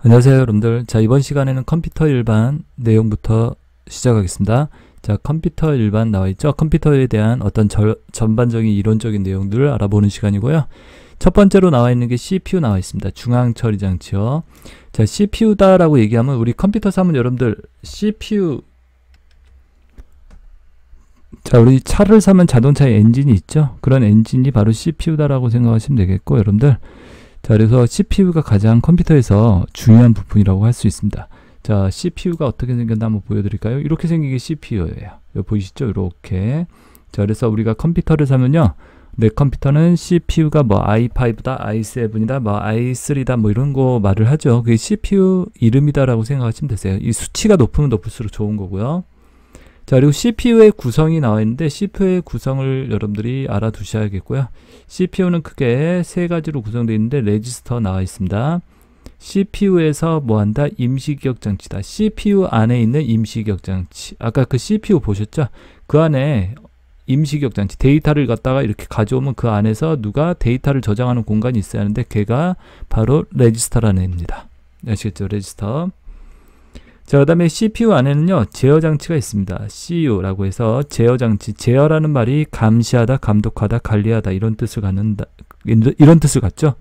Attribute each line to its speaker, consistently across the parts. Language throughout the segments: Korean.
Speaker 1: 안녕하세요 여러분들. 자, 이번 시간에는 컴퓨터 일반 내용부터 시작하겠습니다. 자, 컴퓨터 일반 나와있죠. 컴퓨터에 대한 어떤 전반적인 이론적인 내용들을 알아보는 시간이고요. 첫 번째로 나와있는 게 CPU 나와있습니다. 중앙처리장치요. 자, CPU다 라고 얘기하면 우리 컴퓨터 사면 여러분들 CPU, 자, 우리 차를 사면 자동차에 엔진이 있죠. 그런 엔진이 바로 CPU다 라고 생각하시면 되겠고, 여러분들, 자, 그래서 CPU가 가장 컴퓨터에서 중요한 부품이라고 할 수 있습니다. 자, CPU가 어떻게 생겼나 한번 보여드릴까요? 이렇게 생긴 게 CPU예요. 여기 보이시죠? 이렇게. 자, 그래서 우리가 컴퓨터를 사면요, 내 컴퓨터는 CPU가 뭐 i5다, i7이다, 뭐 i3다, 뭐 이런 거 말을 하죠. 그게 CPU 이름이다라고 생각하시면 되세요. 이 수치가 높으면 높을수록 좋은 거고요. 자, 그리고 CPU의 구성이 나와 있는데 CPU의 구성을 여러분들이 알아두셔야겠고요. CPU는 크게 세 가지로 구성되어 있는데 레지스터 나와 있습니다. CPU에서 뭐한다? 임시기억장치다. CPU 안에 있는 임시기억장치. 아까 그 CPU 보셨죠? 그 안에 임시기억장치, 데이터를 갖다가 이렇게 가져오면 그 안에서 누가 데이터를 저장하는 공간이 있어야 하는데 걔가 바로 레지스터라는 애입니다. 아시겠죠? 레지스터. 자, 그 다음에 CPU 안에는요, 제어장치가 있습니다. CU라고 해서 제어장치. 제어라는 말이 감시하다, 감독하다, 관리하다 이런 뜻을 갖죠.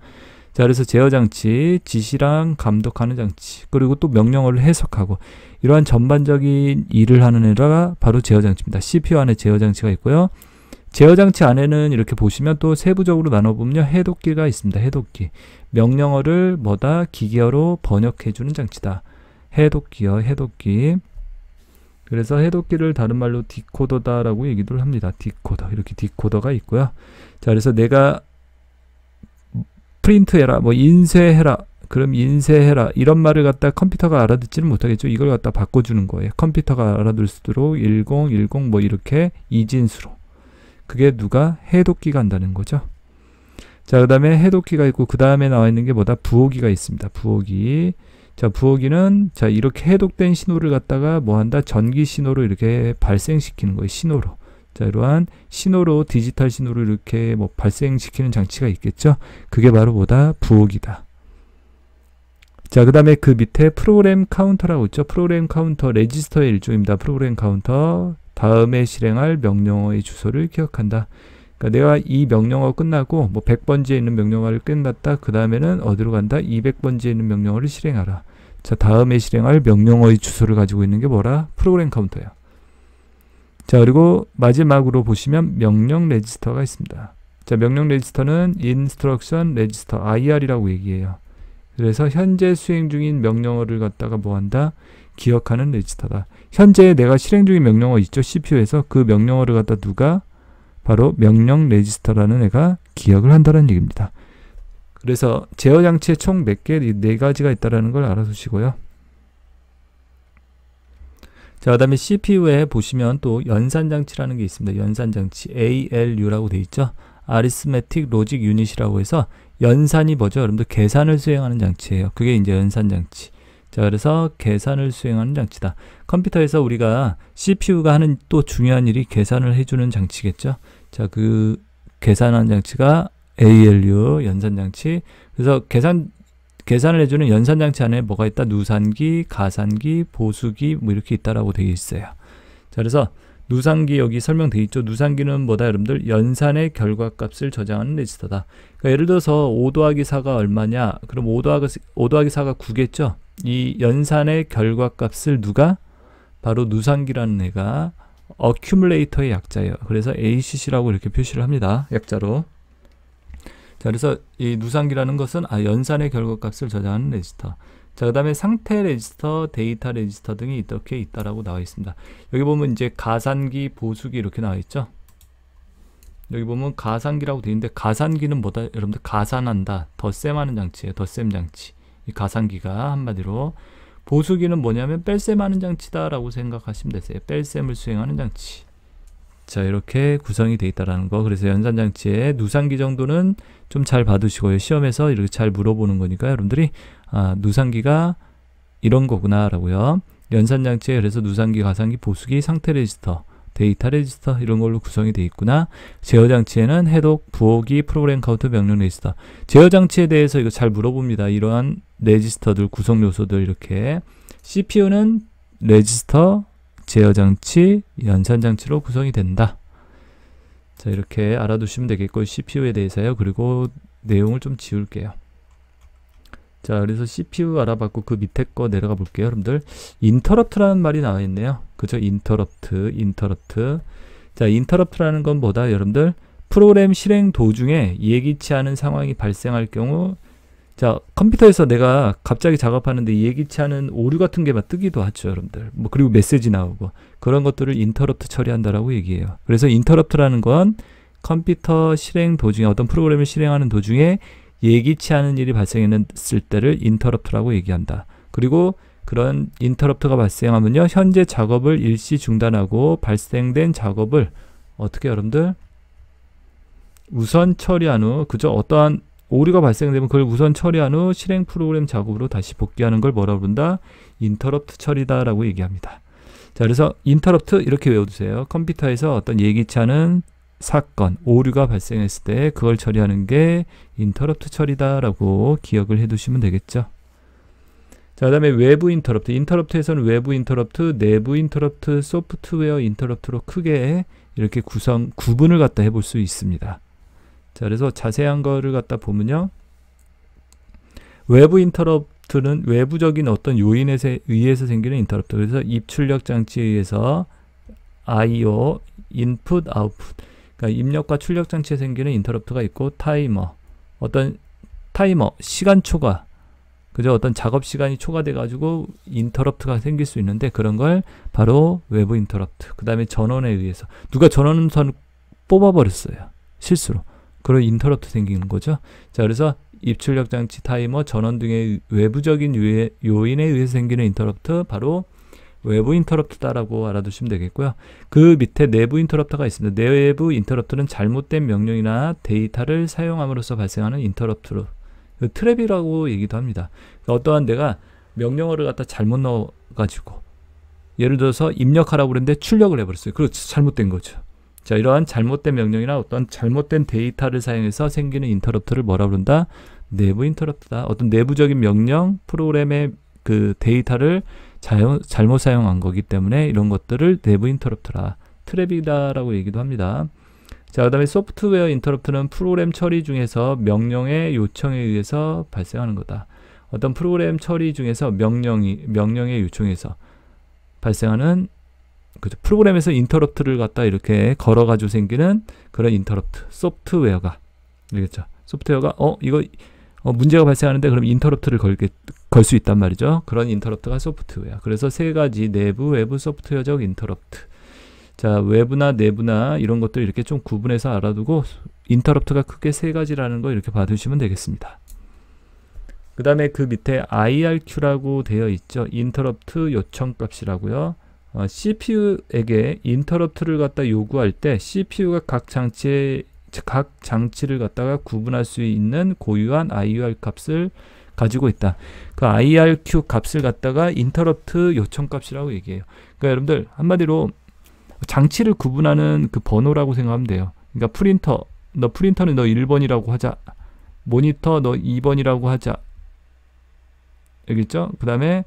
Speaker 1: 자, 그래서 제어장치, 지시랑 감독하는 장치, 그리고 또 명령어를 해석하고 이러한 전반적인 일을 하는 애가 바로 제어장치입니다. CPU 안에 제어장치가 있고요. 제어장치 안에는 이렇게 보시면 또 세부적으로 나눠보면요, 해독기가 있습니다. 해독기. 명령어를 뭐다? 기계어로 번역해주는 장치다. 해독기요, 해독기. 그래서 해독기를 다른 말로 디코더다 라고 얘기를 합니다. 디코더. 이렇게 디코더가 있고요. 자, 그래서 내가 프린트해라, 뭐 인쇄해라, 그럼 인쇄해라 이런 말을 갖다 컴퓨터가 알아듣지는 못하겠죠. 이걸 갖다 바꿔주는 거예요. 컴퓨터가 알아들 수 있도록 1010 뭐 이렇게 이진수로. 그게 누가? 해독기가 한다는 거죠. 자, 그 다음에 해독기가 있고 그 다음에 나와 있는 게 뭐다? 부호기가 있습니다. 부호기. 자, 부호기는 자, 이렇게 해독된 신호를 갖다가 뭐 한다? 전기 신호로 이렇게 발생시키는 거예요. 신호로. 자, 이러한 신호로, 디지털 신호로 이렇게 뭐 발생시키는 장치가 있겠죠. 그게 바로 뭐다? 부호기다. 자, 그 다음에 그 밑에 프로그램 카운터라고 있죠. 프로그램 카운터, 레지스터의 일종입니다. 프로그램 카운터. 다음에 실행할 명령어의 주소를 기억한다. 그러니까 내가 이 명령어 끝나고 뭐 100번지에 있는 명령어를 끝났다. 그 다음에는 어디로 간다? 200번지에 있는 명령어를 실행하라. 자, 다음에 실행할 명령어의 주소를 가지고 있는 게 뭐라? 프로그램 카운터예요. 자, 그리고 마지막으로 보시면 명령 레지스터가 있습니다. 자, 명령 레지스터는 인스트럭션 레지스터, IR이라고 얘기해요. 그래서 현재 수행 중인 명령어를 갖다가 뭐 한다? 기억하는 레지스터다. 현재 내가 실행 중인 명령어 있죠? CPU에서 그 명령어를 갖다 누가? 바로 명령 레지스터라는 애가 기억을 한다는 얘기입니다. 그래서 제어장치에 총 몇 개? 네 가지가 있다는 걸 알아두시고요. 자, 그 다음에 CPU에 보시면 또 연산장치라는 게 있습니다. 연산장치 ALU라고 돼 있죠. Arithmetic Logic Unit이라고 해서 연산이 뭐죠? 여러분들 계산을 수행하는 장치예요. 그게 이제 연산장치. 자, 그래서 계산을 수행하는 장치다. 컴퓨터에서 우리가 CPU가 하는 또 중요한 일이 계산을 해주는 장치겠죠. 자, 그 계산하는 장치가 ALU 연산장치. 그래서 계산을 해주는 연산장치 안에 뭐가 있다? 누산기, 가산기, 보수기 뭐 이렇게 있다라고 되어 있어요. 자, 그래서 누산기 여기 설명되어 있죠. 누산기는 뭐다? 여러분들 연산의 결과값을 저장하는 레지스터다. 그러니까 예를 들어서 5 더하기 4가 얼마냐? 그럼 5 더하기 4가 9겠죠. 이 연산의 결과값을 누가? 바로 누산기라는 애가 어큐뮬레이터의 약자예요. 그래서 ACC라고 이렇게 표시를 합니다. 약자로. 자, 그래서 이 누산기라는 것은 연산의 결과값을 저장하는 레지스터. 자, 그 다음에 상태 레지스터, 데이터 레지스터 등이 이렇게 있다라고 나와 있습니다. 여기 보면 이제 가산기, 보수기 이렇게 나와 있죠. 여기 보면 가산기라고 되어 있는데 가산기는 뭐다? 여러분들 가산한다, 덧셈하는 장치예요. 덧셈 장치. 이 가산기가 한마디로. 보수기는 뭐냐면 뺄셈하는 장치다라고 생각하시면 되세요. 뺄셈을 수행하는 장치. 자, 이렇게 구성이 되어 있다라는 거. 그래서 연산장치의 누산기 정도는 좀 잘 봐두시고요. 시험에서 이렇게 잘 물어보는 거니까 여러분들이 누산기가 이런 거구나 라고요. 연산장치에 그래서 누산기, 가산기, 보수기, 상태 레지스터, 데이터 레지스터 이런 걸로 구성이 되어 있구나. 제어 장치에는 해독, 부호기, 프로그램 카운터, 명령 레지스터. 제어 장치에 대해서 이거 잘 물어봅니다. 이러한 레지스터들, 구성 요소들 이렇게. CPU는 레지스터, 제어 장치, 연산 장치로 구성이 된다. 자, 이렇게 알아두시면 되겠고, CPU에 대해서요. 그리고 내용을 좀 지울게요. 자, 그래서 CPU 알아봤고 그 밑에 거 내려가 볼게요. 여러분들 인터럽트라는 말이 나와 있네요. 그죠? 인터럽트. 자, 인터럽트라는 건 뭐다? 여러분들 프로그램 실행 도중에 예기치 않은 상황이 발생할 경우, 자, 컴퓨터에서 내가 갑자기 작업하는데 예기치 않은 오류 같은 게 막 뜨기도 하죠, 여러분들. 뭐 그리고 메시지 나오고 그런 것들을 인터럽트 처리한다라고 얘기해요. 그래서 인터럽트라는 건 컴퓨터 실행 도중에, 어떤 프로그램을 실행하는 도중에 예기치 않은 일이 발생했을 때를 인터럽트라고 얘기한다. 그리고 그런 인터럽트가 발생하면요, 현재 작업을 일시 중단하고 발생된 작업을 어떻게 여러분들 우선 처리한 후, 그죠? 어떠한 오류가 발생되면 그걸 우선 처리한 후 실행 프로그램 작업으로 다시 복귀하는 걸 뭐라고 부른다? 인터럽트 처리다라고 얘기합니다. 자, 그래서 인터럽트 이렇게 외워두세요. 컴퓨터에서 어떤 예기치 않은 사건, 오류가 발생했을 때 그걸 처리하는 게 인터럽트 처리다라고 기억을 해두시면 되겠죠. 자, 그 다음에 외부 인터럽트. 인터럽트에서는 외부 인터럽트, 내부 인터럽트, 소프트웨어 인터럽트로 크게 이렇게 구분을 갖다 해볼 수 있습니다. 자, 그래서 자세한 거를 갖다 보면요, 외부 인터럽트는 외부적인 어떤 요인에 의해서 생기는 인터럽트. 그래서 입출력 장치에 의해서 I/O, 인풋, 아웃풋, 그러니까 입력과 출력 장치에 생기는 인터럽트가 있고, 타이머, 어떤 타이머, 시간 초과, 그죠? 어떤 작업 시간이 초과돼 가지고 인터럽트가 생길 수 있는데, 그런 걸 바로 외부 인터럽트. 그 다음에 전원에 의해서 누가 전원선을 뽑아버렸어요, 실수로. 그런 인터럽트 생기는 거죠. 자, 그래서 입출력 장치, 타이머, 전원 등의 외부적인 요인에 의해서 생기는 인터럽트, 바로 외부 인터럽트다라고 알아두시면 되겠고요. 그 밑에 내부 인터럽트가 있습니다. 내부 인터럽트는 잘못된 명령이나 데이터를 사용함으로써 발생하는 인터럽트로, 트랩이라고 얘기도 합니다. 그러니까 어떠한 내가 명령어를 갖다 잘못 넣어가지고, 예를 들어서 입력하라고 그랬는데 출력을 해버렸어요. 그렇죠. 잘못된 거죠. 자, 이러한 잘못된 명령이나 어떤 잘못된 데이터를 사용해서 생기는 인터럽트를 뭐라 부른다? 내부 인터럽트다. 어떤 내부적인 명령, 프로그램의 그 데이터를 잘못 사용한 거기 때문에 이런 것들을 내부 인터럽트라, 트랩이다라고 얘기도 합니다. 자, 그 다음에 소프트웨어 인터럽트는 프로그램 처리 중에서 명령의 요청에 의해서 발생하는 거다. 어떤 프로그램 처리 중에서 명령의 요청에서 발생하는, 그죠? 프로그램에서 인터럽트를 갖다 이렇게 걸어가지고 생기는 그런 인터럽트. 소프트웨어가, 알겠죠? 소프트웨어가 이거 문제가 발생하는데 그럼 인터럽트를 걸 수 있단 말이죠. 그런 인터럽트가 소프트웨어. 그래서 세 가지, 내부, 외부, 소프트웨어적 인터럽트. 자, 외부나 내부나 이런 것들 이렇게 좀 구분해서 알아두고, 인터럽트가 크게 세 가지라는 거 이렇게 봐두시면 되겠습니다. 그 다음에 그 밑에 IRQ라고 되어 있죠. 인터럽트 요청 값이라고요. CPU에게 인터럽트를 갖다 요구할 때 CPU가 각 장치를 갖다가 구분할 수 있는 고유한 IR 값을 가지고 있다. 그 IRQ 값을 갖다가 인터럽트 요청 값이라고 얘기해요. 그러니까 여러분들 한마디로 장치를 구분하는 그 번호라고 생각하면 돼요. 그러니까 프린터는 너 1번이라고 하자. 모니터 너 2번이라고 하자. 알겠죠? 그 다음에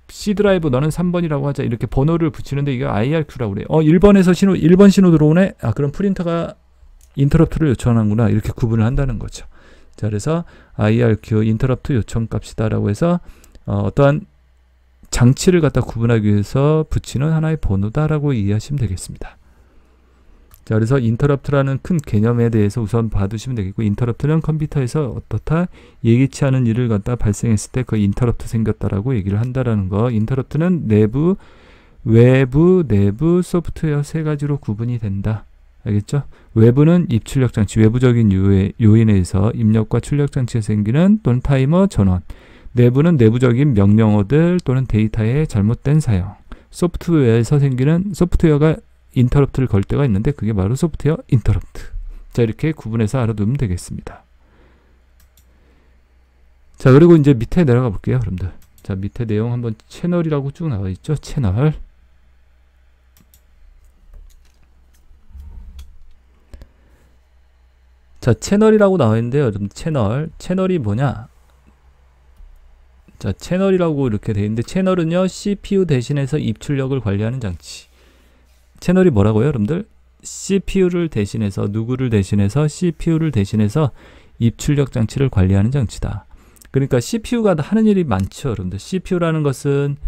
Speaker 1: C 드라이브 너는 3번이라고 하자. 이렇게 번호를 붙이는데 이게 IRQ라고 그래요. 1번 신호 들어오네? 그럼 프린터가 인터럽트를 요청하는구나. 이렇게 구분을 한다는 거죠. 자, 그래서 IRQ, 인터럽트 요청 값이다라고 해서 어떠한 장치를 갖다 구분하기 위해서 붙이는 하나의 번호다라고 이해하시면 되겠습니다. 자, 그래서 인터럽트라는 큰 개념에 대해서 우선 봐두시면 되겠고, 인터럽트는 컴퓨터에서 어떻다, 예기치 않은 일을 갖다 발생했을 때 그 인터럽트 생겼다라고 얘기를 한다라는 거. 인터럽트는 내부, 외부, 내부, 소프트웨어 세 가지로 구분이 된다. 알겠죠? 외부는 입출력 장치, 외부적인 요인에 의해서 입력과 출력 장치에 생기는 또는 타이머, 전원. 내부는 내부적인 명령어들 또는 데이터의 잘못된 사용. 소프트웨어에서 생기는, 소프트웨어가 인터럽트를 걸 때가 있는데 그게 바로 소프트웨어 인터럽트. 자, 이렇게 구분해서 알아두면 되겠습니다. 자, 그리고 이제 밑에 내려가 볼게요, 여러분들. 자, 밑에 내용 한번 채널이라고 쭉 나와 있죠. 채널. 자, 채널이라고 나와 있는데요. 여러분, 채널이 뭐냐? 자, 채널이라고 이렇게 되어 있는데, 채널은요, CPU 대신해서 입출력을 관리하는 장치. 채널이 뭐라고요, 여러분들? CPU를 대신해서, 누구를 대신해서? CPU를 대신해서 입출력 장치를 관리하는 장치다. 그러니까 CPU가 하는 일이 많죠, 여러분들. CPU라는 것은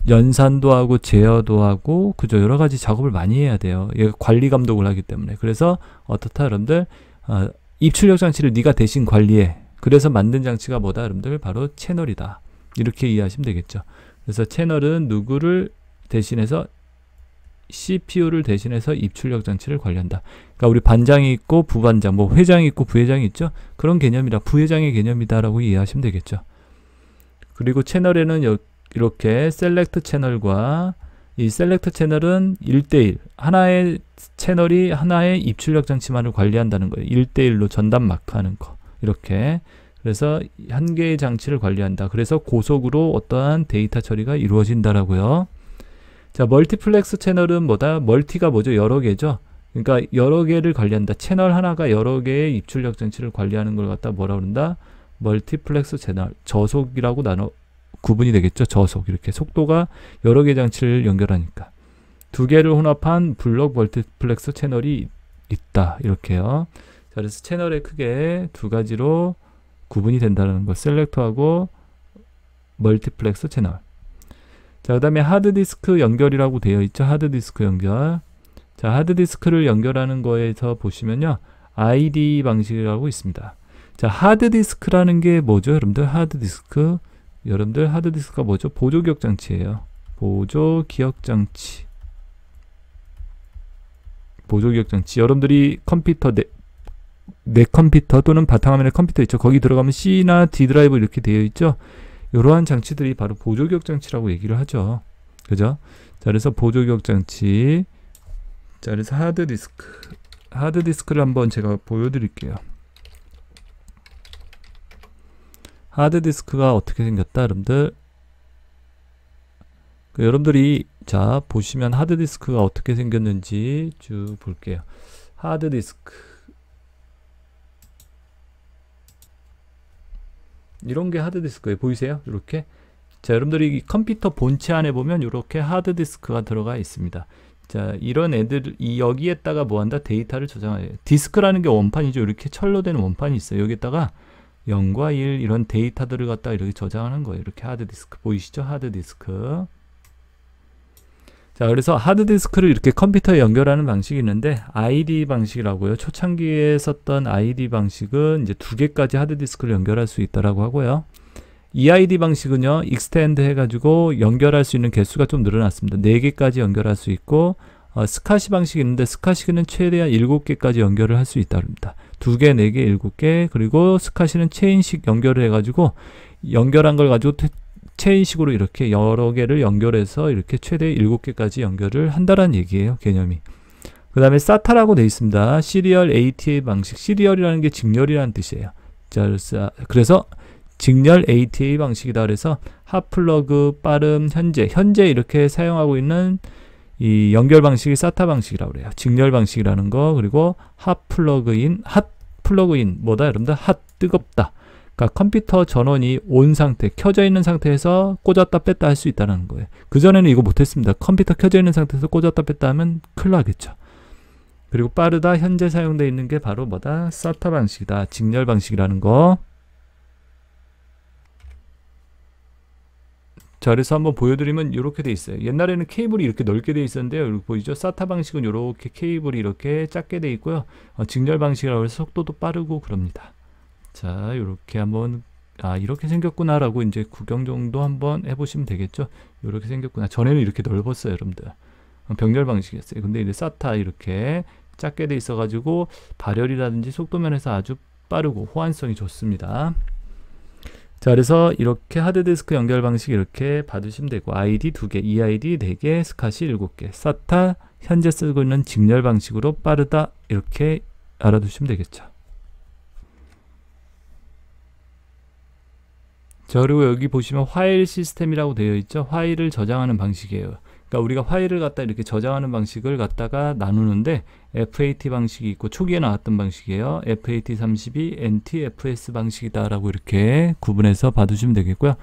Speaker 1: 연산도 하고 제어도 하고 그죠, 여러 가지 작업을 많이 해야 돼요. 얘가 관리 감독을 하기 때문에. 그래서 어떻다, 여러분들? 입출력 장치를 네가 대신 관리해. 그래서 만든 장치가 뭐다, 여러분들? 바로 채널이다. 이렇게 이해하시면 되겠죠. 그래서 채널은 누구를 대신해서, CPU를 대신해서 입출력 장치를 관리한다. 그러니까 우리 반장이 있고 부반장, 뭐 회장이 있고 부회장이 있죠. 그런 개념이라 부회장의 개념이다라고 이해하시면 되겠죠. 그리고 채널에는 이렇게 셀렉트 채널과, 이 셀렉트 채널은 1대1, 하나의 채널이 하나의 입출력 장치만을 관리한다는 거예요. 1대1로 전담 마크하는 거. 이렇게. 그래서 한 개의 장치를 관리한다. 그래서 고속으로 어떠한 데이터 처리가 이루어진다라고요. 자, 멀티플렉스 채널은 뭐다? 멀티가 뭐죠? 여러 개죠. 그러니까 여러 개를 관리한다. 채널 하나가 여러 개의 입출력 장치를 관리하는 걸 갖다 뭐라 그런다? 멀티플렉스 채널. 저속이라고 구분이 되겠죠. 저속. 이렇게 속도가 여러 개 장치를 연결하니까. 두 개를 혼합한 블록 멀티플렉스 채널이 있다. 이렇게요. 자, 그래서 채널의 크게 두 가지로 구분이 된다는 거. 셀렉터하고 멀티플렉스 채널. 자, 그 다음에 하드디스크 연결이라고 되어 있죠. 하드디스크 연결. 자, 하드디스크를 연결하는 거에서 보시면요, ID 방식이라고 있습니다. 자, 하드디스크라는 게 뭐죠, 여러분들? 하드디스크. 여러분들, 하드디스크가 뭐죠? 보조기억 장치예요. 보조기억 장치. 보조기억 장치. 여러분들이 컴퓨터, 내 컴퓨터 또는 바탕화면에 컴퓨터 있죠. 거기 들어가면 C나 D 드라이브 이렇게 되어 있죠. 이러한 장치들이 바로 보조기억 장치라고 얘기를 하죠. 그죠? 자, 그래서 보조기억 장치. 자, 그래서 하드디스크. 하드디스크를 한번 제가 보여드릴게요. 하드디스크가 어떻게 생겼다, 여러분들? 여러분들이, 자, 보시면 하드디스크가 어떻게 생겼는지 쭉 볼게요. 하드디스크. 이런 게 하드디스크예요. 보이세요? 이렇게. 자, 여러분들이 컴퓨터 본체 안에 보면 이렇게 하드디스크가 들어가 있습니다. 자, 이런 애들, 여기에다가 뭐 한다? 데이터를 저장해요. 디스크라는 게 원판이죠. 이렇게 철로 된 원판이 있어요. 여기에다가 0과 1 이런 데이터들을 갖다 이렇게 저장하는 거예요. 이렇게 하드디스크. 보이시죠? 하드디스크. 자, 그래서 하드디스크를 이렇게 컴퓨터에 연결하는 방식이 있는데, ID 방식이라고요. 초창기에 썼던 ID 방식은 이제 2개까지 하드디스크를 연결할 수 있다라고 하고요. EID 방식은요, 익스텐드 해가지고 연결할 수 있는 개수가 좀 늘어났습니다. 4개까지 연결할 수 있고, 스카시 방식이 있는데, 스카시는 최대한 7개까지 연결을 할 수 있답니다. 2개, 4개, 7개, 그리고 스카시는 체인식 연결을 해가지고, 연결한 걸 가지고 체인식으로 이렇게 여러 개를 연결해서 이렇게 최대 7개까지 연결을 한다는 얘기예요. 개념이. 그 다음에 SATA라고 되어 있습니다. 시리얼 ATA 방식. 시리얼이라는 게 직렬이라는 뜻이에요. 자, 그래서 직렬 ATA 방식이다. 그래서 핫플러그, 빠름, 현재 이렇게 사용하고 있는 이 연결 방식이 SATA 방식이라고 그래요. 직렬 방식이라는 거. 그리고 핫플러그인, 뭐다 여러분들? 뜨겁다. 그러니까 컴퓨터 전원이 온 상태, 켜져 있는 상태에서 꽂았다 뺐다 할 수 있다는 거예요. 그전에는 이거 못했습니다. 컴퓨터 켜져 있는 상태에서 꽂았다 뺐다 하면 큰일 나겠죠. 그리고 빠르다, 현재 사용되어 있는 게 바로 뭐다? SATA 방식이다. 직렬 방식이라는 거. 자, 그래서 한번 보여드리면 이렇게 돼 있어요. 옛날에는 케이블이 이렇게 넓게 돼 있었는데요. 여기 보이죠? SATA 방식은 이렇게 케이블이 이렇게 작게 돼 있고요. 직렬 방식이라고 해서 속도도 빠르고 그럽니다. 자, 이렇게 한번, 이렇게 생겼구나 라고 이제 구경 정도 한번 해보시면 되겠죠. 이렇게 생겼구나. 전에는 이렇게 넓었어요, 여러분들. 병렬 방식이었어요. 근데 이제 SATA 이렇게 작게 돼 있어가지고 발열이라든지 속도면에서 아주 빠르고 호환성이 좋습니다. 자, 그래서 이렇게 하드디스크 연결 방식 이렇게 받으시면 되고, ID 2개, EID 4개, 스카시 7개, SATA 현재 쓰고 있는 직렬 방식으로 빠르다 이렇게 알아두시면 되겠죠. 자, 그리고 여기 보시면 파일 시스템이라고 되어 있죠. 파일을 저장하는 방식이에요. 그러니까 우리가 파일을 갖다 이렇게 저장하는 방식을 갖다가 나누는데 FAT 방식이 있고 초기에 나왔던 방식이에요. FAT32 NTFS 방식이다라고 이렇게 구분해서 봐두시면 되겠고요.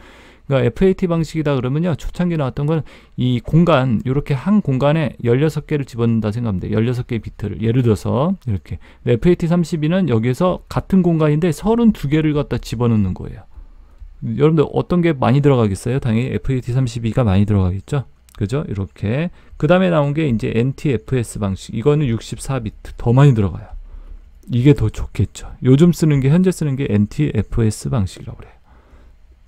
Speaker 1: 그러니까 FAT 방식이다 그러면요, 초창기에 나왔던 건 이 공간, 이렇게 한 공간에 16개를 집어넣는다 생각하면 돼요. 16개의 비트를. 예를 들어서 이렇게. FAT32는 여기에서 같은 공간인데 32개를 갖다 집어넣는 거예요. 여러분들 어떤 게 많이 들어가겠어요? 당연히 FAT32가 많이 들어가겠죠? 그죠? 이렇게. 그 다음에 나온 게 이제 NTFS 방식. 이거는 64비트. 더 많이 들어가요. 이게 더 좋겠죠. 요즘 쓰는 게, 현재 쓰는 게 NTFS 방식이라고 그래요.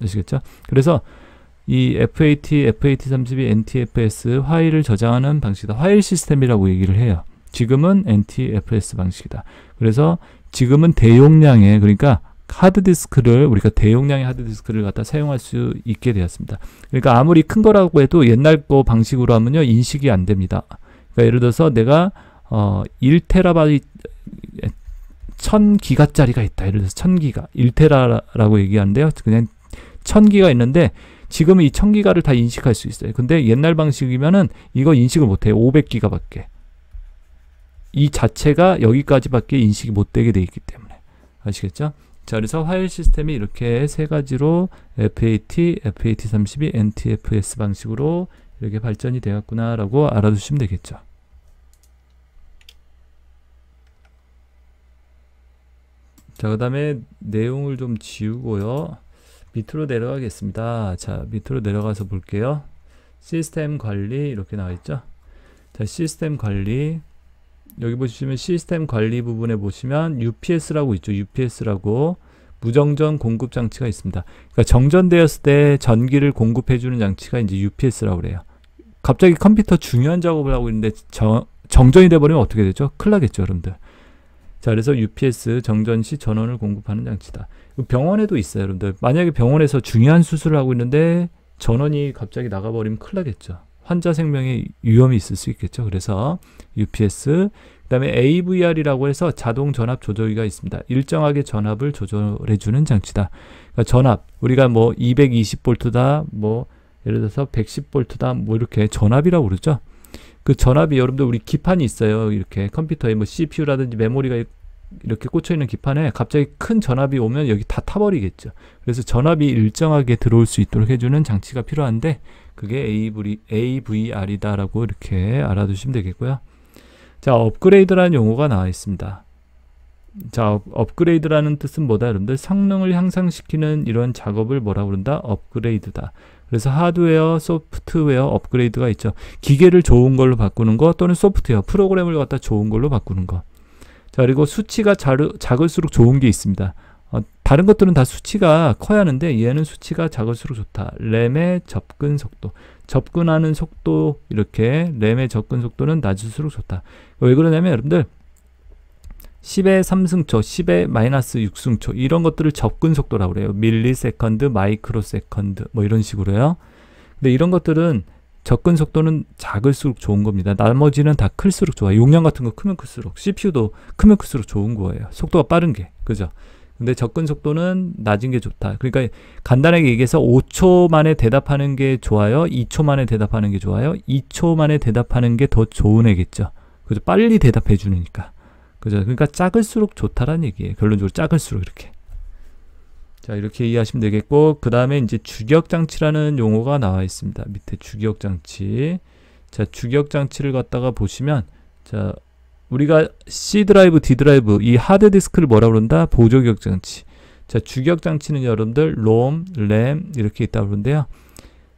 Speaker 1: 아시겠죠? 그래서 이 FAT, FAT32, NTFS 파일을 저장하는 방식이다. 파일 시스템이라고 얘기를 해요. 지금은 NTFS 방식이다. 그래서 지금은 대용량의, 그러니까 하드디스크를, 우리가 대용량의 하드디스크를 갖다 사용할 수 있게 되었습니다. 그러니까 아무리 큰 거라고 해도 옛날 거 방식으로 하면요, 인식이 안 됩니다. 그러니까 예를 들어서 내가 1테라바이트 1000기가짜리가 있다. 예를 들어서 1000기가, 1테라라고 얘기하는데요. 그냥 1000기가 있는데 지금은 이 1000기가를 다 인식할 수 있어요. 근데 옛날 방식이면은 이거 인식을 못해요. 500기가밖에. 이 자체가 여기까지밖에 인식이 못 되게 돼 있기 때문에. 아시겠죠? 자, 그래서 파일 시스템이 이렇게 세 가지로 FAT, FAT32, NTFS 방식으로 이렇게 발전이 되었구나 라고 알아두시면 되겠죠. 자, 그 다음에 내용을 좀 지우고요. 밑으로 내려가겠습니다. 자, 밑으로 내려가서 볼게요. 시스템 관리 이렇게 나와 있죠. 자, 시스템 관리. 여기 보시면 시스템 관리 부분에 보시면 UPS라고 있죠. UPS라고 무정전 공급 장치가 있습니다. 그러니까 정전되었을 때 전기를 공급해주는 장치가 이제 UPS라고 그래요. 갑자기 컴퓨터 중요한 작업을 하고 있는데 정전이 돼버리면 어떻게 되죠? 큰일 나겠죠, 여러분들. 자, 그래서 UPS 정전 시 전원을 공급하는 장치다. 병원에도 있어요, 여러분들. 만약에 병원에서 중요한 수술을 하고 있는데 전원이 갑자기 나가버리면 큰일 나겠죠. 환자 생명에 위험이 있을 수 있겠죠. 그래서 UPS, 그 다음에 AVR이라고 해서 자동 전압 조절기가 있습니다. 일정하게 전압을 조절해주는 장치다. 그러니까 전압, 우리가 뭐 220V다, 뭐 예를 들어서 110V다, 뭐 이렇게 전압이라고 그러죠. 그 전압이 여러분들 우리 기판이 있어요. 이렇게 컴퓨터에 뭐 CPU라든지 메모리가 이렇게 꽂혀있는 기판에 갑자기 큰 전압이 오면 여기 다 타버리겠죠. 그래서 전압이 일정하게 들어올 수 있도록 해주는 장치가 필요한데 그게 AVR이다 라고 이렇게 알아두시면 되겠고요. 자, 업그레이드라는 용어가 나와 있습니다. 자, 업그레이드라는 뜻은 뭐다? 여러분들 성능을 향상시키는 이런 작업을 뭐라고 그런다? 업그레이드다. 그래서 하드웨어, 소프트웨어 업그레이드가 있죠. 기계를 좋은 걸로 바꾸는 거 또는 소프트웨어, 프로그램을 갖다 좋은 걸로 바꾸는 거. 자, 그리고 수치가 작을수록 좋은 게 있습니다. 다른 것들은 다 수치가 커야 하는데 얘는 수치가 작을수록 좋다. 램의 접근 속도, 접근하는 속도, 이렇게 램의 접근 속도는 낮을수록 좋다. 왜 그러냐면 여러분들 10의 3승초, 10의 마이너스 6승초 이런 것들을 접근 속도라고 그래요. 밀리세컨드, 마이크로세컨드 뭐 이런 식으로요. 근데 이런 것들은 접근 속도는 작을수록 좋은 겁니다. 나머지는 다 클수록 좋아요. 용량 같은 거 크면 클수록, CPU도 크면 클수록 좋은 거예요. 속도가 빠른 게, 그죠? 근데 접근 속도는 낮은 게 좋다. 그러니까 간단하게 얘기해서 5초 만에 대답하는 게 좋아요? 2초 만에 대답하는 게 좋아요? 2초 만에 대답하는 게 더 좋은 애겠죠. 그죠? 빨리 대답해 주니까. 그죠? 그러니까 작을수록 좋다라는 얘기예요. 결론적으로 작을수록 이렇게. 자, 이렇게 이해하시면 되겠고, 그 다음에 이제 주격장치라는 용어가 나와 있습니다. 밑에 주격장치. 자, 주격장치를 갖다가 보시면, 자, 우리가 C 드라이브, D 드라이브, 이 하드디스크를 뭐라고 그런다? 보조격장치. 자, 주격장치는 여러분들, 롬, 램, 이렇게 있다고 그러는데요.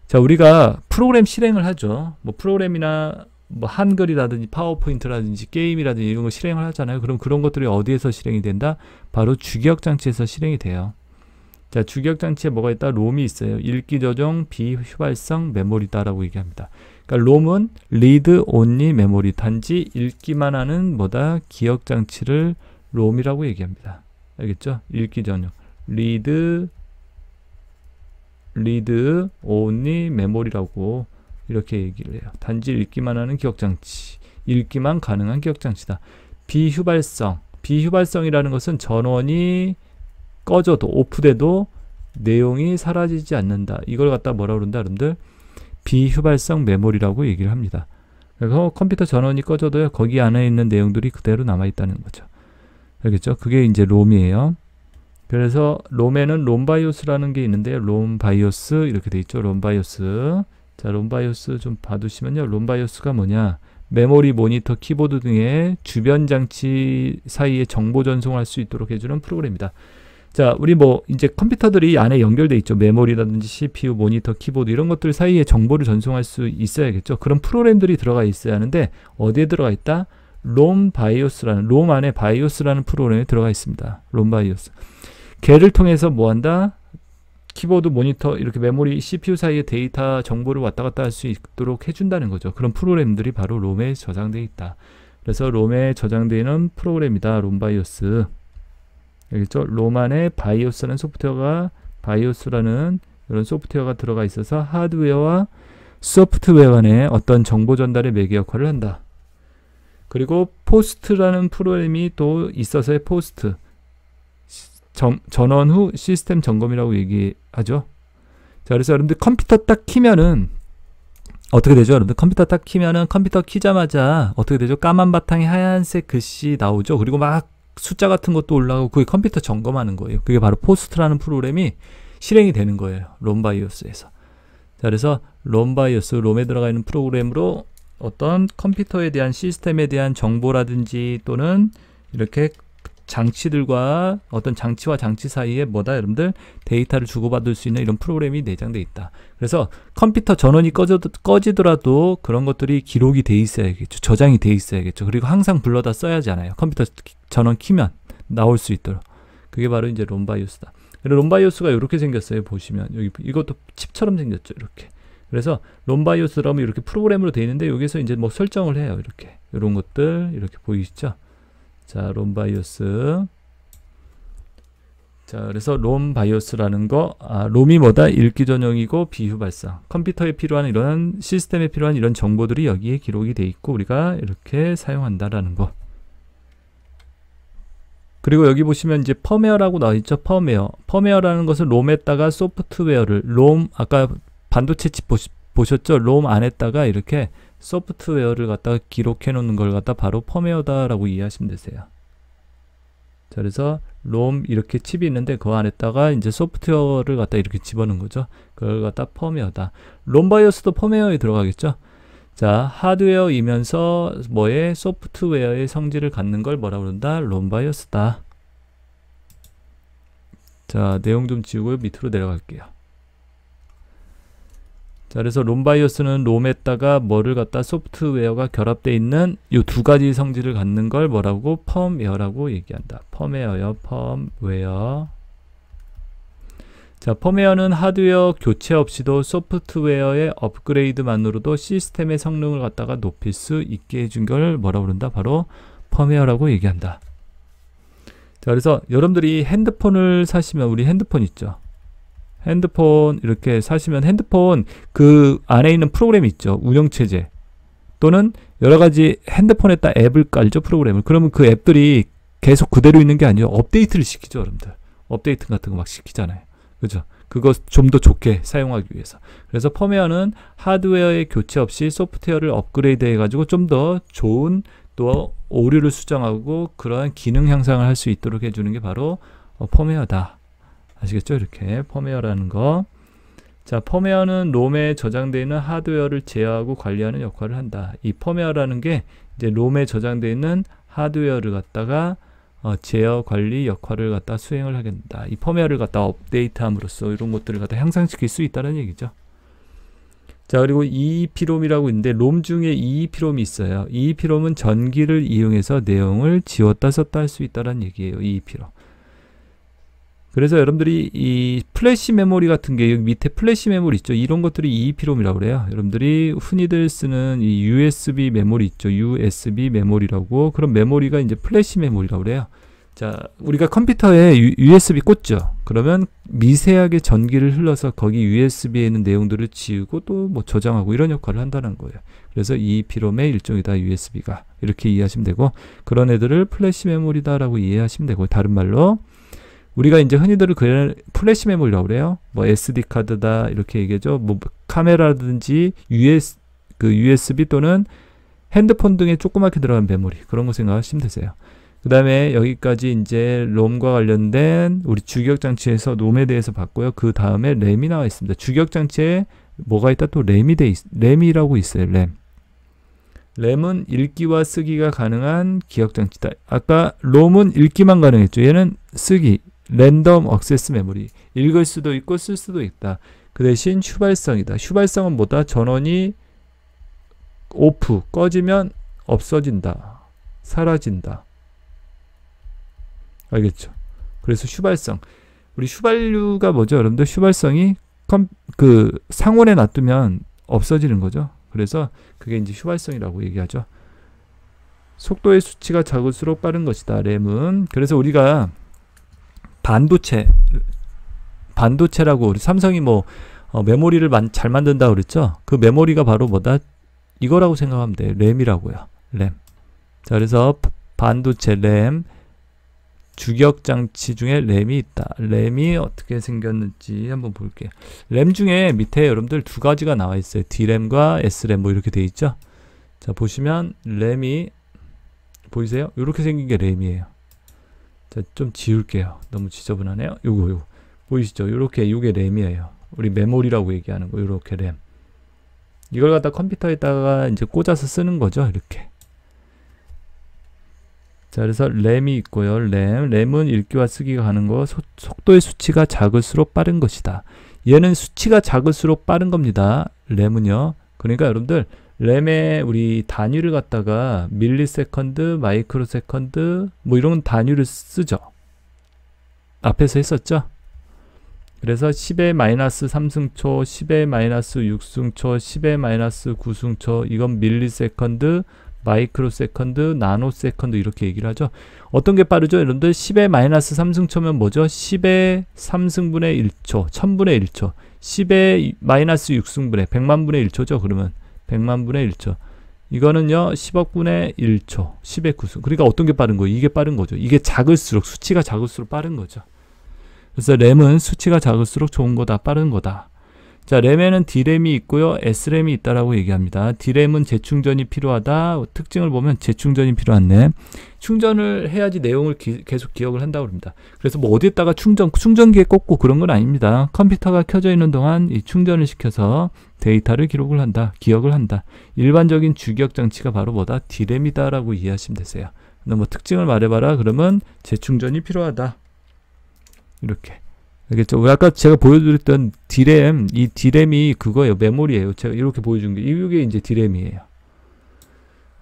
Speaker 1: 자, 우리가 프로그램 실행을 하죠. 뭐, 프로그램이나 뭐, 한글이라든지, 파워포인트라든지, 게임이라든지 이런 거 실행을 하잖아요. 그럼 그런 것들이 어디에서 실행이 된다? 바로 주격장치에서 실행이 돼요. 자, 주격장치에 뭐가 있다? 롬이 있어요. 읽기 조정, 비휘발성 메모리다라고 얘기합니다. 그러니까 롬은 리드 온리 메모리, 단지 읽기만 하는 뭐다? 기억장치를 롬이라고 얘기합니다. 알겠죠? 읽기 전용. 리드 온리 메모리라고 이렇게 얘기를 해요. 단지 읽기만 하는 기억장치. 읽기만 가능한 기억장치다. 비휘발성이라는 것은 전원이 꺼져도 오프돼도 내용이 사라지지 않는다. 이걸 갖다 뭐라 그런다, 여러분들? 비휴발성 메모리라고 얘기를 합니다. 그래서 컴퓨터 전원이 꺼져도요, 거기 안에 있는 내용들이 그대로 남아있다는 거죠. 알겠죠? 그게 이제 롬이에요. 그래서 롬에는 롬바이오스라는 게 있는데요. 롬바이오스 이렇게 돼 있죠. 롬바이오스. 자, 롬바이오스 좀 봐두시면요. 롬바이오스가 뭐냐? 메모리, 모니터, 키보드 등의 주변 장치 사이에 정보 전송할 수 있도록 해주는 프로그램입니다. 자, 우리 뭐 이제 컴퓨터들이 안에 연결돼 있죠. 메모리라든지 CPU, 모니터, 키보드 이런 것들 사이에 정보를 전송할 수 있어야겠죠. 그런 프로그램들이 들어가 있어야 하는데 어디에 들어가 있다? 롬바이오스라는, 롬 안에 바이오스라는 프로그램에 들어가 있습니다. 롬바이오스. 걔를 통해서 뭐 한다? 키보드, 모니터, 이렇게 메모리, CPU 사이에 데이터 정보를 왔다 갔다 할 수 있도록 해준다는 거죠. 그런 프로그램들이 바로 롬에 저장되어 있다. 그래서 롬에 저장되어 있는 프로그램이다. 롬바이오스. 알겠죠? 롬 안에 바이오스라는 소프트웨어가, 바이오스라는 이런 소프트웨어가 들어가 있어서 하드웨어와 소프트웨어 간의 어떤 정보 전달의 매개 역할을 한다. 그리고 포스트라는 프로그램이 또 있어서의 포스트. 전원 후 시스템 점검이라고 얘기하죠. 자, 그래서 여러분들 컴퓨터 딱 키면은 어떻게 되죠? 여러분들 컴퓨터 딱 키면은 컴퓨터 키자마자 어떻게 되죠? 까만 바탕에 하얀색 글씨 나오죠. 그리고 막 숫자 같은 것도 올라가고 그게 컴퓨터 점검하는 거예요. 그게 바로 포스트라는 프로그램이 실행이 되는 거예요. 롬바이오스에서. 자, 그래서 롬바이오스, 롬에 들어가 있는 프로그램으로 어떤 컴퓨터에 대한 시스템에 대한 정보라든지 또는 이렇게 장치들과 어떤 장치와 장치 사이에 뭐다 여러분들 데이터를 주고받을 수 있는 이런 프로그램이 내장되어 있다. 그래서 컴퓨터 전원이 꺼지더라도 그런 것들이 기록이 돼 있어야겠죠. 저장이 돼 있어야겠죠. 그리고 항상 불러다 써야지 않아요. 컴퓨터 전원 키면 나올 수 있도록. 그게 바로 이제 롬바이오스다. 롬바이오스가 이렇게 생겼어요. 보시면 여기 이것도 칩처럼 생겼죠. 이렇게. 그래서 롬바이오스라면 이렇게 프로그램으로 되어 있는데 여기서 이제 뭐 설정을 해요. 이렇게 이런 것들 이렇게 보이시죠? 자, 롬바이오스. 자, 그래서 롬바이오스라는 거, 롬이 뭐다? 읽기 전용이고 비휴발성. 컴퓨터에 필요한 이런 시스템에 필요한 이런 정보들이 여기에 기록이 돼 있고 우리가 이렇게 사용한다라는 거. 그리고 여기 보시면 이제 펌웨어라고 나와 있죠. 펌웨어. 펌웨어라는 것은 롬에다가 소프트웨어를 아까 반도체 칩 보셨죠? 롬 안에다가 이렇게 소프트웨어를 갖다가 기록해 놓는 걸 갖다 바로 펌웨어다라고 이해하시면 되세요. 자, 그래서 롬 이렇게 칩이 있는데 그 안에다가 이제 소프트웨어를 갖다 이렇게 집어넣은 거죠. 그걸 갖다 펌웨어다. 롬바이오스도 펌웨어에 들어가겠죠. 자, 하드웨어이면서 뭐의 소프트웨어의 성질을 갖는 걸 뭐라고 그런다? 롬바이오스다. 자, 내용 좀 지우고 밑으로 내려갈게요. 자, 그래서 롬바이오스는 롬에다가 뭐를 갖다 소프트웨어가 결합되어 있는 이 두 가지 성질을 갖는 걸 뭐라고? 펌웨어라고 얘기한다. 펌웨어요. 펌웨어. 자, 펌웨어는 하드웨어 교체 없이도 소프트웨어의 업그레이드만으로도 시스템의 성능을 갖다가 높일 수 있게 해준 걸 뭐라고 그런다? 바로 펌웨어라고 얘기한다. 자, 그래서 여러분들이 핸드폰을 사시면 우리 핸드폰 있죠. 핸드폰 이렇게 사시면 핸드폰 그 안에 있는 프로그램이 있죠. 운영체제 또는 여러가지 핸드폰에다 앱을 깔죠. 프로그램을. 그러면 그 앱들이 계속 그대로 있는 게 아니에요. 업데이트를 시키죠. 여러분들. 업데이트 같은 거 막 시키잖아요. 그죠? 그거 좀 더 좋게 사용하기 위해서. 그래서 펌웨어는 하드웨어의 교체 없이 소프트웨어를 업그레이드 해가지고 좀 더 좋은 또 오류를 수정하고 그러한 기능 향상을 할 수 있도록 해주는 게 바로 펌웨어다. 아시겠죠? 이렇게 펌웨어라는 거. 자, 펌웨어는 롬에 저장되어 있는 하드웨어를 제어하고 관리하는 역할을 한다. 이 펌웨어라는 게 이제 롬에 저장되어 있는 하드웨어를 갖다가 제어 관리 역할을 갖다 수행을 하게 된다. 이 펌웨어를 갖다 업데이트함으로써 이런 것들을 갖다 향상시킬 수 있다는 얘기죠. 자, 그리고 EEPROM이라고 있는데 롬 중에 EEPROM이 있어요. EEPROM은 전기를 이용해서 내용을 지웠다 썼다 할 수 있다는 얘기예요. EEPROM. 그래서 여러분들이 이 플래시 메모리 같은 게 여기 밑에 플래시 메모리 있죠. 이런 것들이 EEPROM이라고 그래요. 여러분들이 흔히들 쓰는 이 USB 메모리 있죠. USB 메모리라고. 그런 메모리가 이제 플래시 메모리라고 그래요. 자, 우리가 컴퓨터에 USB 꽂죠. 그러면 미세하게 전기를 흘러서 거기 USB에 있는 내용들을 지우고 또 뭐 저장하고 이런 역할을 한다는 거예요. 그래서 EEPROM의 일종이다. USB가. 이렇게 이해하시면 되고 그런 애들을 플래시 메모리다라고 이해하시면 되고 다른 말로 우리가 이제 흔히들 그 플래시 메모리라고 그래요. 뭐 SD 카드다 이렇게 얘기하죠. 뭐 카메라든지 USB 또는 핸드폰 등에 조그맣게 들어간 메모리, 그런 거 생각하시면 되세요. 그 다음에 여기까지 이제 롬과 관련된 우리 주기억장치에서 롬에 대해서 봤고요. 그 다음에 램이 나와 있습니다. 주기억장치에 뭐가 있다? 또 램이라고 있어요. 램은 읽기와 쓰기가 가능한 기억장치다. 아까 롬은 읽기만 가능했죠. 얘는 쓰기, 랜덤 액세스 메모리. 읽을 수도 있고 쓸 수도 있다. 그 대신 휘발성이다. 휘발성은 뭐다? 전원이 오프, 꺼지면 없어진다, 사라진다. 알겠죠? 그래서 휘발성. 우리 휘발유가 뭐죠? 여러분들 휘발성이 상온에 놔두면 없어지는 거죠. 그래서 그게 이제 휘발성이라고 얘기하죠. 속도의 수치가 작을수록 빠른 것이다. 램은. 그래서 우리가 반도체라고 우리 삼성이 뭐 메모리를 잘 만든다고 그랬죠. 그 메모리가 바로 뭐다? 이거라고 생각하면 돼요. 램이라고요. 램. 자, 그래서 반도체 램, 주기억장치 중에 램이 있다. 램이 어떻게 생겼는지 한번 볼게요. 램 중에 밑에 여러분들 두 가지가 나와 있어요. D램과 S램 뭐 이렇게 돼 있죠. 자, 보시면 램이 보이세요? 이렇게 생긴 게 램이에요. 자, 좀 지울게요. 너무 지저분하네요. 요거 보이시죠? 요게 램이에요. 우리 메모리라고 얘기하는 거. 요렇게 램. 이걸 갖다 컴퓨터에다가 이제 꽂아서 쓰는 거죠. 이렇게. 자, 그래서 램이 있고요. 램은 읽기와 쓰기가 가는 거. 속도의 수치가 작을수록 빠른 것이다. 얘는 수치가 작을수록 빠른 겁니다. 램은요. 그러니까 여러분들 램의 우리 단위를 갖다가 밀리세컨드, 마이크로세컨드 뭐 이런 단위를 쓰죠. 앞에서 했었죠. 그래서 10의 마이너스 3승초, 10의 마이너스 6승초, 10의 마이너스 9승초, 이건 밀리세컨드, 마이크로세컨드, 나노세컨드 이렇게 얘기를 하죠. 어떤 게 빠르죠? 여러분들 10의 마이너스 3승초면 뭐죠? 10의 3승분의 1초, 1000분의 1초, 10의 마이너스 6승분의 100만분의 1초죠. 그러면 100만분의 1초. 이거는요 10억분의 1초, 10의 9승. 그러니까 어떤 게 빠른 거예요? 이게 빠른 거죠. 이게 작을수록, 수치가 작을수록 빠른 거죠. 그래서 램은 수치가 작을수록 좋은 거다, 빠른 거다. 자, 램에는 D램이 있고요, S램이 있다라고 얘기합니다. D램은 재충전이 필요하다. 특징을 보면 재충전이 필요하네. 충전을 해야지 내용을 계속 기억을 한다고 합니다. 그래서 뭐 어디에다가 충전기에 꽂고 그런 건 아닙니다. 컴퓨터가 켜져 있는 동안 이 충전을 시켜서 데이터를 기록을 한다, 기억을 한다. 일반적인 주기억 장치가 바로 뭐다? D램이다라고 이해하시면 되세요. 근데 뭐 특징을 말해봐라. 그러면 재충전이 필요하다. 이렇게. 알겠죠? 아까 제가 보여드렸던 D램, 이 D램이 그거예요. 메모리예요. 제가 이렇게 보여준 게 이게 이제 D램이에요.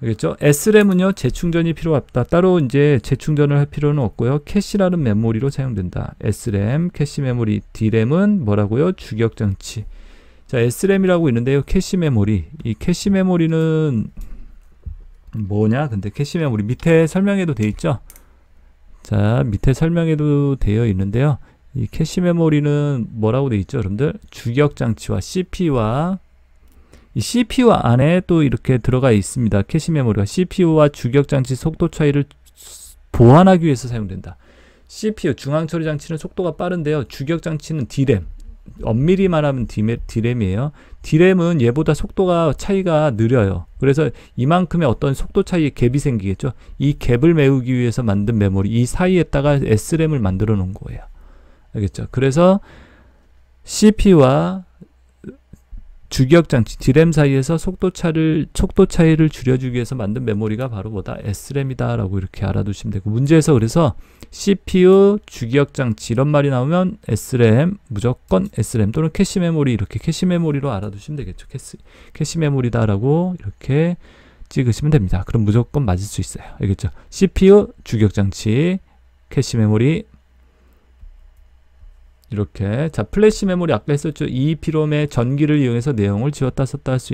Speaker 1: 알겠죠? S램은요, 재충전이 필요 없다. 따로 이제 재충전을 할 필요는 없고요. 캐시라는 메모리로 사용된다. S램, 캐시 메모리. D램은 뭐라고요? 주기억 장치. 자, S램이라고 있는데요. 캐시 메모리. 이 캐시 메모리는 뭐냐? 근데 캐시 메모리 밑에 설명에도 돼 있죠? 자, 밑에 설명에도 되어 있는데요. 이 캐시 메모리는 뭐라고 되어 있죠, 여러분들? 주기억 장치와 CPU와 이 CPU 안에 또 이렇게 들어가 있습니다. 캐시 메모리가 CPU와 주기억 장치 속도 차이를 보완하기 위해서 사용된다. CPU 중앙 처리 장치는 속도가 빠른데요. 주기억 장치는 D램. 엄밀히 말하면 D램이에요. D램은 얘보다 속도가 차이가 느려요. 그래서 이만큼의 어떤 속도 차이에 갭이 생기겠죠. 이 갭을 메우기 위해서 만든 메모리, 이 사이에다가 S램을 만들어 놓은 거예요. 알겠죠? 그래서 CPU와 주기억 장치 D램 사이에서 속도 차이를 줄여주기 위해서 만든 메모리가 바로 뭐다? S램이다라고 이렇게 알아두시면 되고, 문제에서 그래서 CPU, 주기억 장치 이런 말이 나오면 S램, 무조건 S램 또는 캐시 메모리, 이렇게 캐시 메모리로 알아두시면 되겠죠. 캐시 메모리다라고 이렇게 찍으시면 됩니다. 그럼 무조건 맞을 수 있어요. 알겠죠? CPU, 주기억 장치, 캐시 메모리. 이렇게. 자, 플래시 메모리 아까 했었죠. EEPROM의 전기를 이용해서 내용을 지웠다 썼다 할 수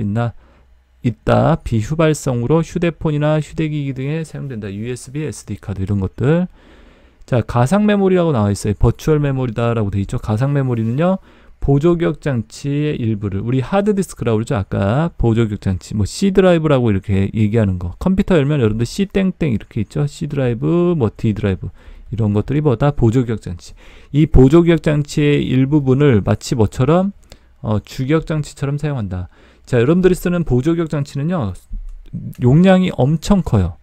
Speaker 1: 있다. 비휘발성으로 휴대폰이나 휴대기기 등에 사용된다. USB, SD카드 이런 것들. 자, 가상 메모리라고 나와 있어요. 버추얼 메모리다라고 돼 있죠. 가상 메모리는요, 보조기억 장치의 일부를, 우리 하드디스크라고 그러죠. 아까 보조기억 장치, 뭐 C 드라이브라고 이렇게 얘기하는 거. 컴퓨터 열면 여러분들 C 땡땡 이렇게 있죠. C 드라이브, 뭐 D 드라이브. 이런 것들이 뭐다? 보조기억장치. 이 보조기억장치의 일부분을 마치 뭐처럼? 주기억장치처럼 사용한다. 자, 여러분들이 쓰는 보조기억장치는요, 용량이 엄청 커요.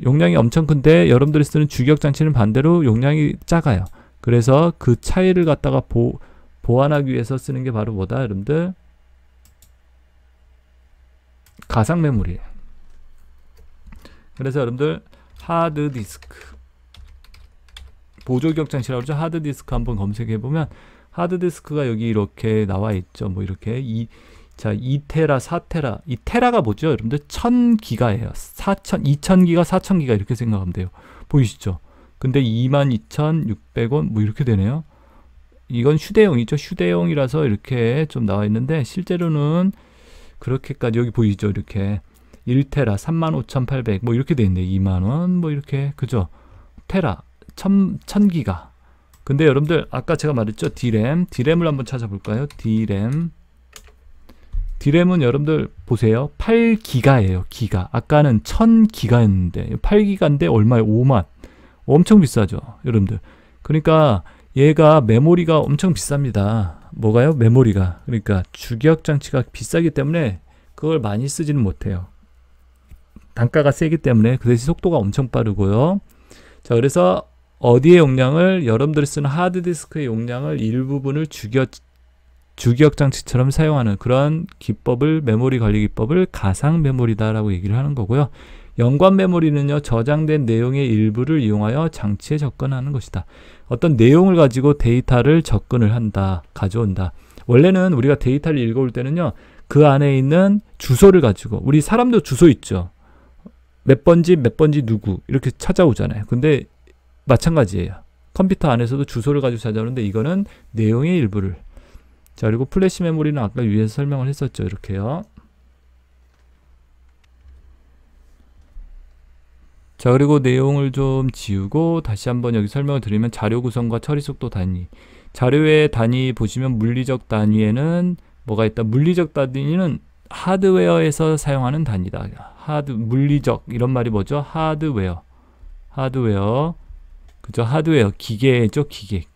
Speaker 1: 용량이 엄청 큰데 여러분들이 쓰는 주기억장치는 반대로 용량이 작아요. 그래서 그 차이를 갖다가 보완하기 위해서 쓰는 게 바로 뭐다? 여러분들? 가상 메모리예요. 그래서 여러분들 하드디스크, 보조기억장치라고 그러죠. 하드디스크 한번 검색해보면 하드디스크가 여기 이렇게 나와 있죠. 뭐 이렇게 2테라, 4테라. 이 테라가 뭐죠? 여러분들 1000기가예요. 2000기가, 4000기가 이렇게 생각하면 돼요. 보이시죠? 근데 22,600원 뭐 이렇게 되네요. 이건 휴대용이죠. 휴대용이라서 이렇게 좀 나와 있는데 실제로는 그렇게까지 여기 보이죠? 이렇게 1테라 35,800 뭐 이렇게 돼 있는데 2만원 뭐 이렇게, 그죠? 테라 1000기가. 근데 여러분들 아까 제가 말했죠? D램을 한번 찾아볼까요? D램은 여러분들 보세요. 8기가예요. 기가. 아까는 1000기가였는데 8기가인데 얼마에? 5만. 엄청 비싸죠, 여러분들. 그러니까 얘가 메모리가 엄청 비쌉니다. 뭐가요? 메모리가. 그러니까 주기억 장치가 비싸기 때문에 그걸 많이 쓰지는 못해요. 단가가 세기 때문에. 그 대신 속도가 엄청 빠르고요. 자, 그래서 어디의 용량을, 여러분들이 쓰는 하드디스크의 용량을 일부분을 주기억 장치처럼 사용하는 그런 기법을, 메모리 관리 기법을 가상 메모리다 라고 얘기를 하는 거고요. 연관 메모리는요, 저장된 내용의 일부를 이용하여 장치에 접근하는 것이다. 어떤 내용을 가지고 데이터를 접근을 한다, 가져온다. 원래는 우리가 데이터를 읽어올 때는요, 그 안에 있는 주소를 가지고, 우리 사람도 주소 있죠. 몇 번지 누구 이렇게 찾아오잖아요. 근데 마찬가지예요. 컴퓨터 안에서도 주소를 가지고 찾아오는데 이거는 내용의 일부를. 자, 그리고 플래시 메모리는 아까 위에서 설명을 했었죠. 이렇게요. 자, 그리고 내용을 좀 지우고 다시 한번 여기 설명을 드리면 자료 구성과 처리 속도 단위. 자료의 단위 보시면 물리적 단위에는 뭐가 있다? 물리적 단위는 하드웨어에서 사용하는 단위다. 물리적 이런 말이 뭐죠? 하드웨어. 그죠? 하드웨어, 기계죠,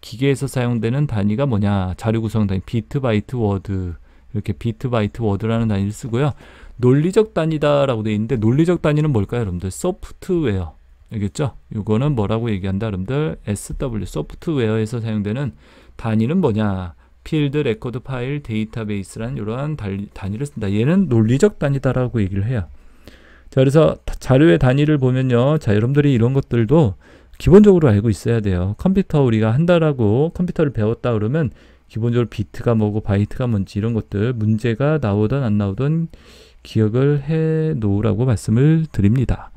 Speaker 1: 기계에서 사용되는 단위가 뭐냐? 자료 구성 단위, 비트, 바이트, 워드. 이렇게 비트, 바이트, 워드라는 단위를 쓰고요. 논리적 단위다라고 되어 있는데, 논리적 단위는 뭘까요, 여러분들? 소프트웨어. 알겠죠? 이거는 뭐라고 얘기한다, 여러분들? SW, 소프트웨어에서 사용되는 단위는 뭐냐? 필드, 레코드, 파일, 데이터베이스라는 이러한 단위를 쓴다. 얘는 논리적 단위다라고 얘기를 해요. 자, 그래서 자료의 단위를 보면요. 자, 여러분들이 이런 것들도 기본적으로 알고 있어야 돼요. 컴퓨터 우리가 한다라고 컴퓨터를 배웠다 그러면 기본적으로 비트가 뭐고 바이트가 뭔지 이런 것들 문제가 나오든 안 나오든 기억을 해 놓으라고 말씀을 드립니다.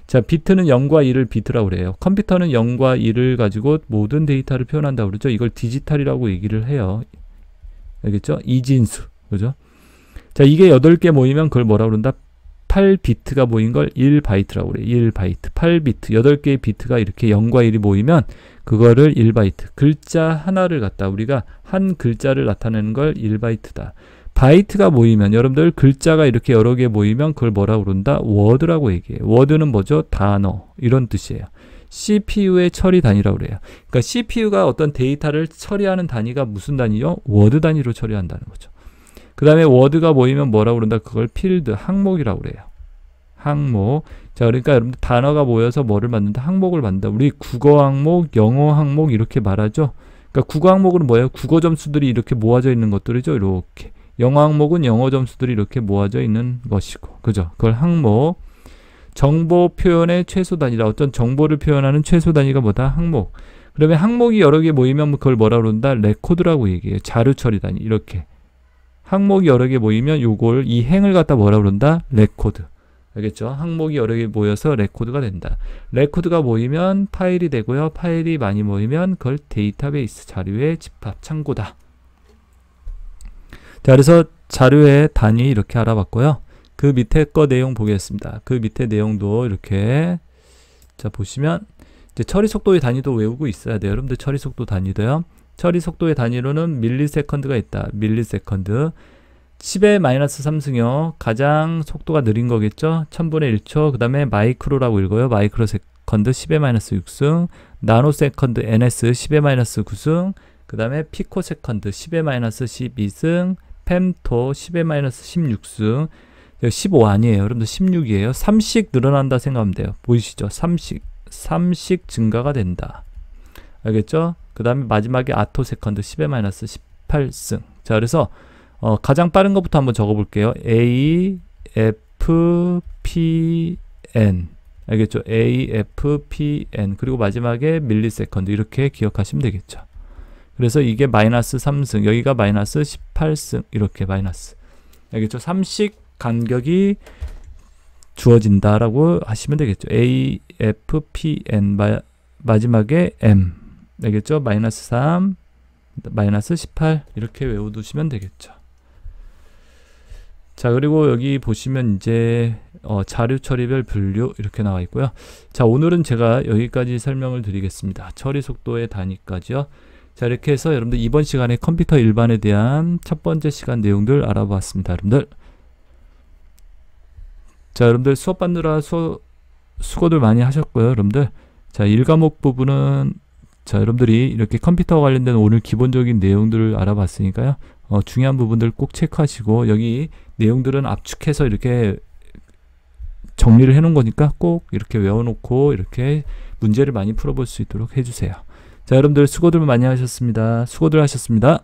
Speaker 1: 자, 비트는 0과 1을 비트라고 그래요. 컴퓨터는 0과 1을 가지고 모든 데이터를 표현한다고 그러죠. 이걸 디지털이라고 얘기를 해요. 알겠죠? 이진수. 그죠? 자, 이게 8개 모이면 그걸 뭐라고 그런다? 8비트가 모인 걸 1바이트라고 그래요. 1바이트. 8비트. 8개의 비트가 이렇게 0과 1이 모이면 그거를 1바이트. 글자 하나를 갖다 우리가 한 글자를 나타내는 걸 1바이트다. 바이트가 모이면 여러분들 글자가 이렇게 여러 개 모이면 그걸 뭐라고 그런다? 워드라고 얘기해요. 워드는 뭐죠? 단어. 이런 뜻이에요. CPU의 처리 단위라고 그래요. 그러니까 CPU가 어떤 데이터를 처리하는 단위가 무슨 단위요? 워드 단위로 처리한다는 거죠. 그 다음에 워드가 모이면 뭐라고 그런다? 그걸 필드, 항목이라고 그래요. 항목. 자, 그러니까 여러분들 단어가 모여서 뭐를 만든다? 항목을 만든다. 우리 국어 항목, 영어 항목 이렇게 말하죠. 그러니까 국어 항목은 뭐예요? 국어 점수들이 이렇게 모아져 있는 것들이죠. 이렇게. 영어 항목은 영어 점수들이 이렇게 모아져 있는 것이고. 그죠? 그걸 항목. 정보 표현의 최소 단위다. 어떤 정보를 표현하는 최소 단위가 뭐다? 항목. 그러면 항목이 여러 개 모이면 그걸 뭐라고 그런다? 레코드라고 얘기해요. 자료 처리 단위. 이렇게. 항목이 여러 개 모이면 요걸 이 행을 갖다 뭐라 그런다? 레코드. 알겠죠? 항목이 여러 개 모여서 레코드가 된다. 레코드가 모이면 파일이 되고요. 파일이 많이 모이면 그걸 데이터베이스, 자료의 집합, 창고다. 자, 그래서 자료의 단위 이렇게 알아봤고요. 그 밑에 거 내용 보겠습니다. 그 밑에 내용도 이렇게 자 보시면 이제 처리 속도의 단위도 외우고 있어야 돼요. 여러분들 처리 속도 단위도요. 처리 속도의 단위로는 밀리세컨드가 있다. 밀리세컨드. 10의 마이너스 3승요. 가장 속도가 느린 거겠죠. 1000분의 1초. 그 다음에 마이크로라고 읽어요. 세컨드 10의 마이너스 6승, 나노 세컨드 ns 10의 마이너스 9승, 그 다음에 피코 세컨드 10의 마이너스 12승, 펜토 10의 마이너스 16승, 15 아니에요. 여러분들 16이에요. 3씩 늘어난다 생각하면 돼요. 보이시죠? 3씩 증가가 된다. 알겠죠? 그 다음에 마지막에 아토 세컨드 10의 마이너스 18승. 자, 그래서 가장 빠른 것부터 한번 적어볼게요. A, F, P, N. 알겠죠? A, F, P, N. 그리고 마지막에 밀리세컨드. 이렇게 기억하시면 되겠죠. 그래서 이게 마이너스 3승. 여기가 마이너스 18승. 이렇게 마이너스. 알겠죠? 3씩 간격이 주어진다라고 하시면 되겠죠. A, F, P, N. 마지막에 M. 알겠죠? 마이너스 3, 마이너스 18. 이렇게 외워두시면 되겠죠. 자, 그리고 여기 보시면 이제 자료 처리별 분류 이렇게 나와 있고요. 자, 오늘은 제가 여기까지 설명을 드리겠습니다. 처리 속도의 단위까지요. 자, 이렇게 해서 여러분들 이번 시간에 컴퓨터 일반에 대한 첫 번째 시간 내용들 알아보았습니다. 여러분들. 자, 여러분들 수업 받느라 수고들 많이 하셨고요. 여러분들. 자, 1과목 부분은 자, 여러분들이 이렇게 컴퓨터 관련된 오늘 기본적인 내용들을 알아봤으니까요. 중요한 부분들 꼭 체크하시고 여기 내용들은 압축해서 이렇게 정리를 해 놓은 거니까 꼭 이렇게 외워놓고 이렇게 문제를 많이 풀어볼 수 있도록 해주세요. 자, 여러분들 수고들 많이 하셨습니다. 수고들 하셨습니다.